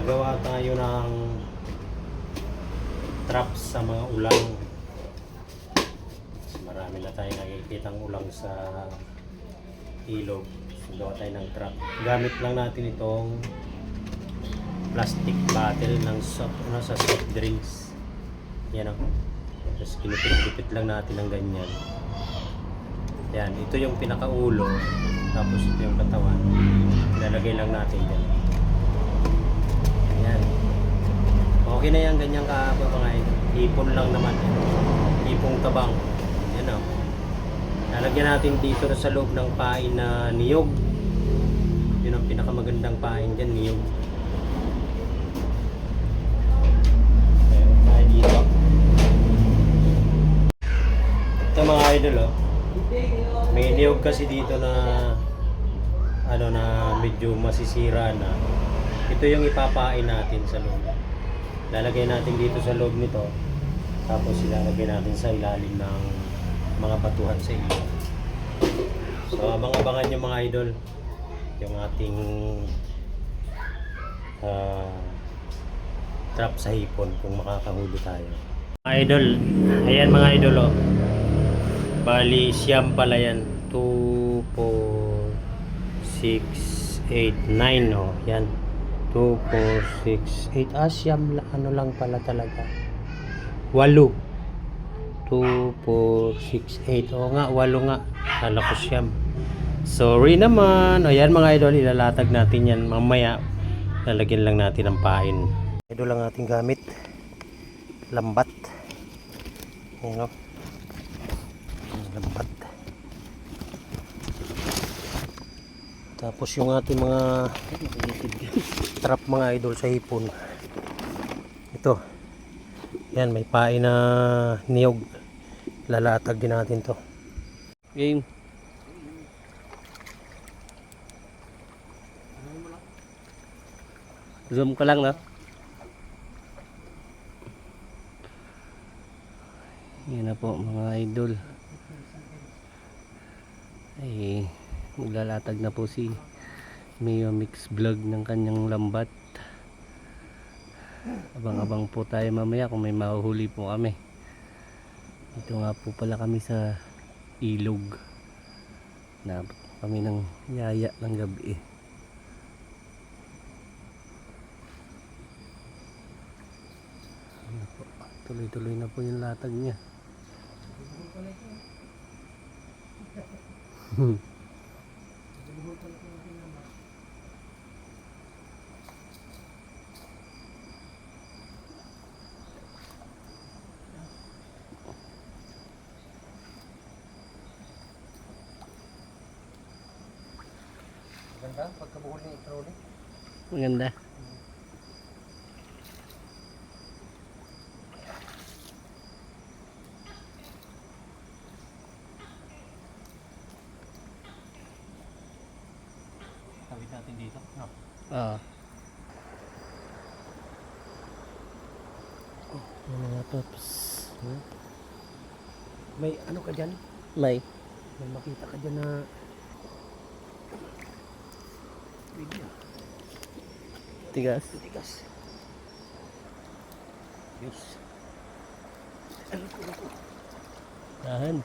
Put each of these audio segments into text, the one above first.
gagawa tayo ng traps sa mga ulang. Marami na tayong nakikitang ulang sa ilog. So, gawa tayo ng trap. Gamit lang natin itong plastic bottle ng sa soft drinks. Yan o. Tapos kinipit-kipit lang natin ng ganyan. Yan, ito yung pinakaulo. Tapos ito yung katawan. Ilalagay lang natin yan. Yan. Okay na yan, ganyan kahaba mga ito. Ipon lang naman yan. Ipong tabang. Yan o. Lalagyan natin dito sa loob ng pain na niyog. Yun ang pinakamagandang pain dyan, niyog. Ayan, pain dito. Ito mga idol o. May niyog kasi dito na na medyo masisira na. Ito yung ipapain natin sa loob. Lalagay natin dito sa loob nito. Tapos ilalagay natin sa ilalim ng mga batuhan sa ilog. So abang-abangan nyo mga idol yung ating trap sa hipon kung makakahuli tayo. Mga idol, ayan mga idol oh. Bali siyam pala yan. 2, 4, 6, 8, 9 oh. Yan. 2, 4, 6, 8. Siyam ano lang pala talaga. 8. 2, 4, 6, 8. Oo nga, 8 nga. Kala ko siyam. Sorry naman. O yan mga idol, ilalatag natin yan. Mamaya, lalagyan lang natin ng pain. Idol lang ating gamit. Lambat. Ayan o. Lambat. Tapos yung ating mga trap mga idol sa hipon. Ito. Yan, may pain na niyog. Lalatag din natin to. Game. Zoom ko lang na. Yan na po mga idol. Ay, maglalatag na po si Mio Mix Vlog ng kanyang lambat. Abang-abang po tayo mamaya kung may mahuhuli po kami. Dito nga po pala kami sa ilog. Nabot kami ng yaya ng gabi. Tuloy-tuloy na po yung latag niya. Maganda pagkabuhol ng trolley. Maganda. Tawid natin dito, no? Oo. Ano nga to? May ano ka dyan? May makita ka dyan na tigas. Tigas. Yes. Ano ko? Tahan.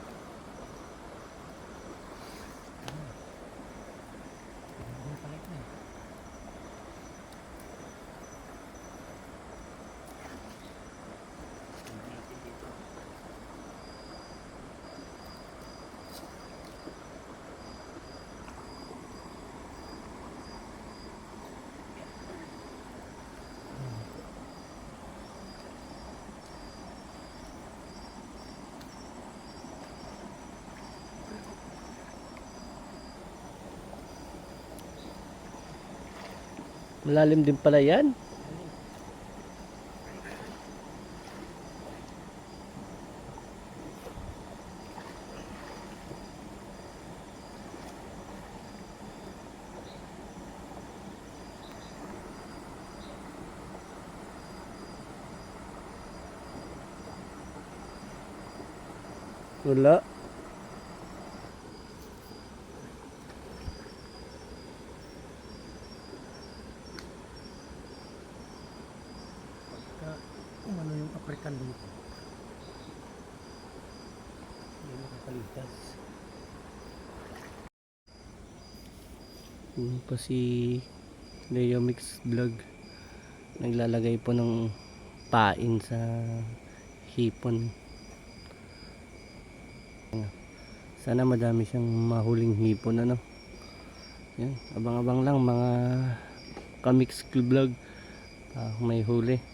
Malalim din pala yan. Wala. African dito. Hindi makakalitas. Yun pa si Leo Mix Vlog. Naglalagay po ng pain sa hipon. Sana madami siyang mahuling hipon ano. Yan, abang-abang lang mga Kamix Vlog. May huli.